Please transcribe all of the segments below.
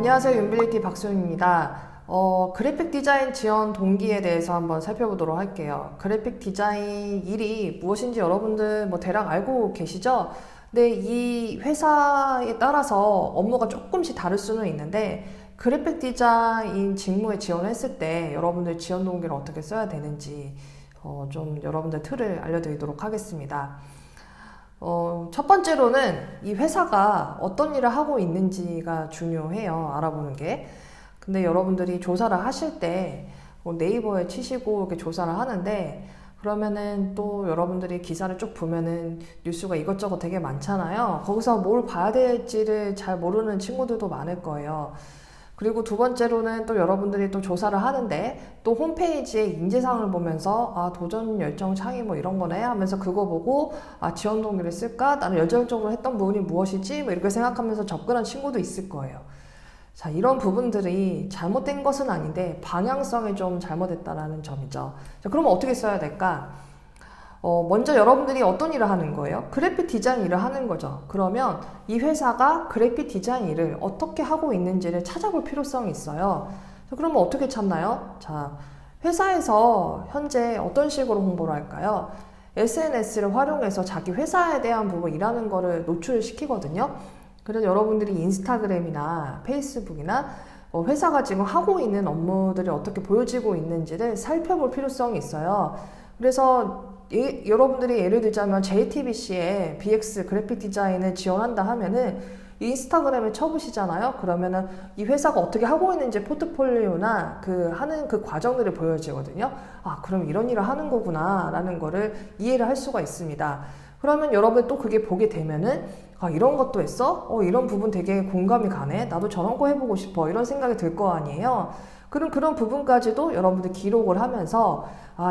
안녕하세요. 윤빌리티 박소윤입니다. 그래픽 디자인 지원 동기에 대해서 한번 살펴보도록 할게요. 그래픽 디자인 일이 무엇인지 여러분들 대략 알고 계시죠? 근데 이 회사에 따라서 업무가 조금씩 다를 수는 있는데, 그래픽 디자인 직무에 지원을 했을 때 여러분들 지원 동기를 어떻게 써야 되는지 좀 여러분들 틀을 알려드리도록 하겠습니다. 첫 번째로는 이 회사가 어떤 일을 하고 있는지가 중요해요. 알아보는 게. 근데 여러분들이 조사를 하실 때 네이버에 치시고 이렇게 조사를 하는데, 그러면은 또 여러분들이 기사를 쭉 보면은 뉴스가 이것저것 되게 많잖아요. 거기서 뭘 봐야 될지를 잘 모르는 친구들도 많을 거예요. 그리고 두 번째로는 또 여러분들이 또 조사를 하는데, 또 홈페이지에 인재사항을 보면서 도전 열정 창의 이런 거네 하면서 그거 보고 지원 동기를 쓸까? 나는 열정적으로 했던 부분이 무엇이지? 이렇게 생각하면서 접근한 친구도 있을 거예요. 자, 이런 부분들이 잘못된 것은 아닌데 방향성이 좀 잘못됐다는 점이죠. 자, 그러면 어떻게 써야 될까? 먼저 여러분들이 어떤 일을 하는 거예요? 그래픽 디자인 일을 하는 거죠. 그러면 이 회사가 그래픽 디자인 일을 어떻게 하고 있는지를 찾아볼 필요성이 있어요. 자, 그러면 어떻게 찾나요? 자, 회사에서 현재 어떤 식으로 홍보를 할까요? SNS를 활용해서 자기 회사에 대한 부분 일하는 거를 노출시키거든요. 그래서 여러분들이 인스타그램이나 페이스북이나 회사가 지금 하고 있는 업무들이 어떻게 보여지고 있는지를 살펴볼 필요성이 있어요. 그래서 여러분들이 예를 들자면 JTBC에 BX 그래픽 디자인을 지원한다 하면은 인스타그램에 쳐보시잖아요. 그러면은 이 회사가 어떻게 하고 있는지 포트폴리오나 하는 그 과정들이 보여지거든요. 그럼 이런 일을 하는 거구나 라는 거를 이해를 할 수가 있습니다. 그러면 여러분 또 그게 보게 되면은 이런 것도 했어? 이런 부분 되게 공감이 가네? 나도 저런 거 해보고 싶어. 이런 생각이 들 거 아니에요? 그런 부분까지도 여러분들 기록을 하면서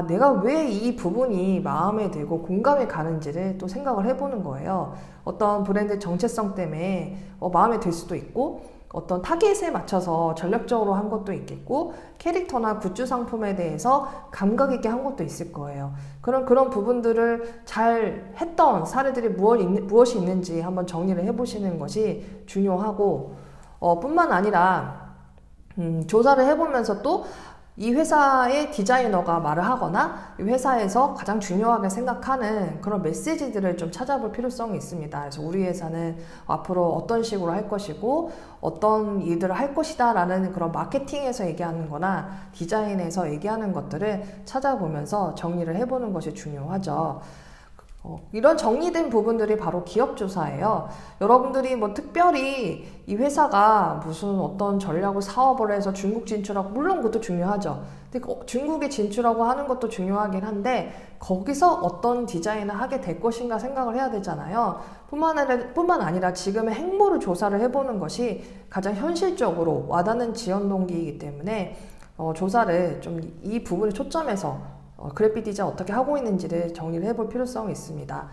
내가 왜 이 부분이 마음에 들고 공감이 가는지를 또 생각을 해보는 거예요. 어떤 브랜드 정체성 때문에 마음에 들 수도 있고, 어떤 타깃에 맞춰서 전략적으로 한 것도 있겠고, 캐릭터나 굿즈 상품에 대해서 감각 있게 한 것도 있을 거예요. 그런 부분들을 잘 했던 사례들이 무엇이 있는지 한번 정리를 해보시는 것이 중요하고, 뿐만 아니라 조사를 해보면서 또 이 회사의 디자이너가 말을 하거나 이 회사에서 가장 중요하게 생각하는 그런 메시지들을 좀 찾아볼 필요성이 있습니다. 그래서 우리 회사는 앞으로 어떤 식으로 할 것이고 어떤 일들을 할 것이다 라는 그런 마케팅에서 얘기하는 거나 디자인에서 얘기하는 것들을 찾아보면서 정리를 해보는 것이 중요하죠. 이런 정리된 부분들이 바로 기업조사예요. 여러분들이 특별히 이 회사가 무슨 어떤 전략을 사업을 해서 중국 진출하고, 물론 그것도 중요하죠. 근데 중국에 진출하고 하는 것도 중요하긴 한데, 거기서 어떤 디자인을 하게 될 것인가 생각을 해야 되잖아요. 뿐만 아니라 지금의 행보를 조사를 해보는 것이 가장 현실적으로 와닿는 지원 동기이기 때문에 조사를 좀 이 부분에 초점해서 그래픽 디자인 어떻게 하고 있는지를 정리를 해볼 필요성이 있습니다.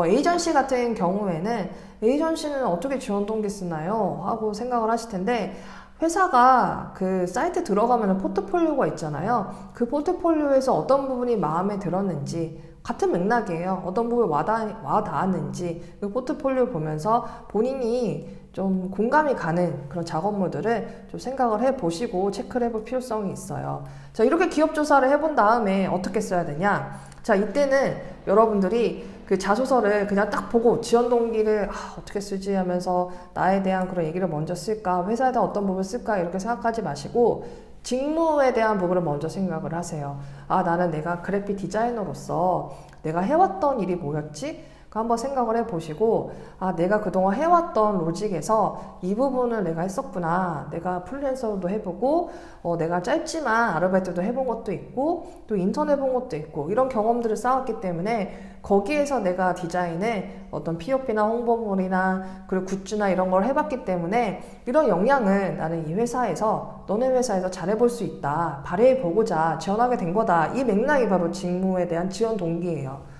에이전시 같은 경우에는 에이전시는 어떻게 지원 동기 쓰나요? 하고 생각을 하실 텐데, 회사가 그 사이트 들어가면 포트폴리오가 있잖아요. 그 포트폴리오에서 어떤 부분이 마음에 들었는지, 같은 맥락이에요. 어떤 부분이 와닿았는지 그 포트폴리오 보면서 본인이 좀 공감이 가는 그런 작업물들을 좀 생각을 해보시고 체크를 해볼 필요성이 있어요. 자, 이렇게 기업 조사를 해본 다음에 어떻게 써야 되냐? 자, 이때는 여러분들이 그 자소서를 그냥 딱 보고 지원 동기를 어떻게 쓰지 하면서 나에 대한 그런 얘기를 먼저 쓸까, 회사에 대한 어떤 부분을 쓸까 이렇게 생각하지 마시고 직무에 대한 부분을 먼저 생각을 하세요. 나는 내가 그래픽 디자이너로서 내가 해왔던 일이 뭐였지? 한번 생각을 해보시고, 내가 그동안 해왔던 로직에서 이 부분을 내가 했었구나. 내가 프리랜서도 해보고, 내가 짧지만 아르바이트도 해본 것도 있고, 또 인턴 해본 것도 있고, 이런 경험들을 쌓았기 때문에 거기에서 내가 디자인에 어떤 POP나 홍보물이나 그리고 굿즈나 이런 걸 해봤기 때문에 이런 역량을 나는 이 회사에서, 너네 회사에서 잘해볼 수 있다. 발휘해보고자 지원하게 된 거다. 이 맥락이 바로 직무에 대한 지원 동기예요.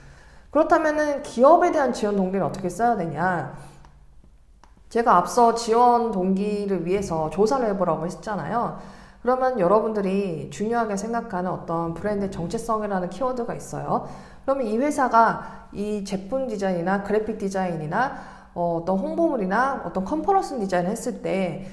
그렇다면은 기업에 대한 지원 동기를 어떻게 써야 되냐? 제가 앞서 지원 동기를 위해서 조사를 해보라고 했잖아요. 그러면 여러분들이 중요하게 생각하는 어떤 브랜드 정체성이라는 키워드가 있어요. 그러면 이 회사가 이 제품 디자인이나 그래픽 디자인이나 어떤 홍보물이나 어떤 컨퍼런스 디자인을 했을 때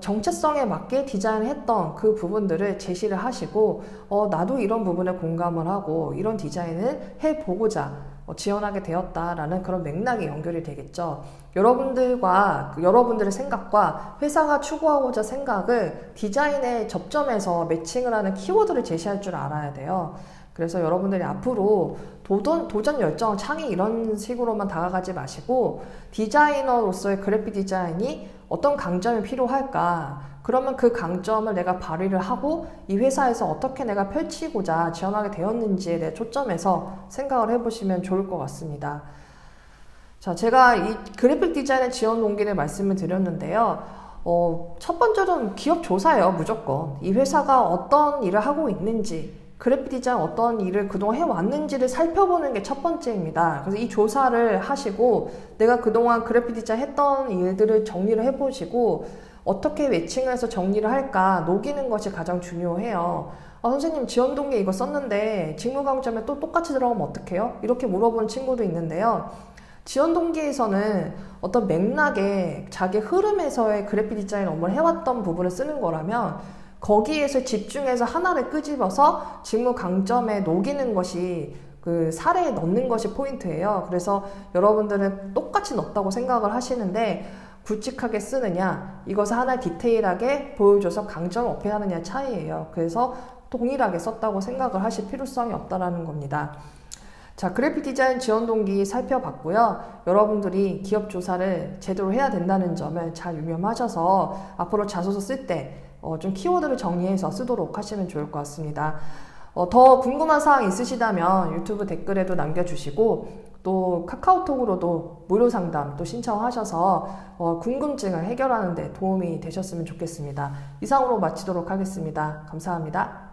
정체성에 맞게 디자인을 했던 그 부분들을 제시를 하시고 나도 이런 부분에 공감을 하고 이런 디자인을 해보고자 지원하게 되었다라는 그런 맥락이 연결이 되겠죠. 여러분들의 생각과 회사가 추구하고자 생각을 디자인의 접점에서 매칭을 하는 키워드를 제시할 줄 알아야 돼요. 그래서 여러분들이 앞으로 도전 열정, 창의 이런 식으로만 다가가지 마시고 디자이너로서의 그래픽 디자인이 어떤 강점이 필요할까? 그러면 그 강점을 내가 발휘를 하고 이 회사에서 어떻게 내가 펼치고자 지원하게 되었는지에 대해 초점해서 생각을 해보시면 좋을 것 같습니다. 자, 제가 이 그래픽 디자인의 지원 동기를 말씀을 드렸는데요. 첫 번째로는 기업 조사예요, 무조건. 이 회사가 어떤 일을 하고 있는지, 그래픽 디자인 어떤 일을 그동안 해왔는지를 살펴보는 게 첫 번째입니다. 그래서 이 조사를 하시고 내가 그동안 그래픽 디자인 했던 일들을 정리를 해보시고 어떻게 매칭을 해서 정리를 할까 녹이는 것이 가장 중요해요. 선생님 지원 동기 이거 썼는데 직무 강점에 또 똑같이 들어가면 어떡해요? 이렇게 물어보는 친구도 있는데요. 지원 동기에서는 어떤 맥락에 자기 흐름에서의 그래픽 디자인 업무를 해왔던 부분을 쓰는 거라면 거기에서 집중해서 하나를 끄집어서 직무 강점에 녹이는 것이 그 사례에 넣는 것이 포인트예요. 그래서 여러분들은 똑같이 넣었다고 생각을 하시는데 굵직하게 쓰느냐, 이것을 하나 디테일하게 보여줘서 강점을 어필하느냐의 차이예요. 그래서 동일하게 썼다고 생각을 하실 필요성이 없다라는 겁니다. 자, 그래픽 디자인 지원 동기 살펴봤고요. 여러분들이 기업 조사를 제대로 해야 된다는 점을 잘 유념하셔서 앞으로 자소서 쓸 때 좀 키워드를 정리해서 쓰도록 하시면 좋을 것 같습니다. 더 궁금한 사항 있으시다면 유튜브 댓글에도 남겨주시고 또 카카오톡으로도 무료 상담 또 신청하셔서 궁금증을 해결하는 데 도움이 되셨으면 좋겠습니다. 이상으로 마치도록 하겠습니다. 감사합니다.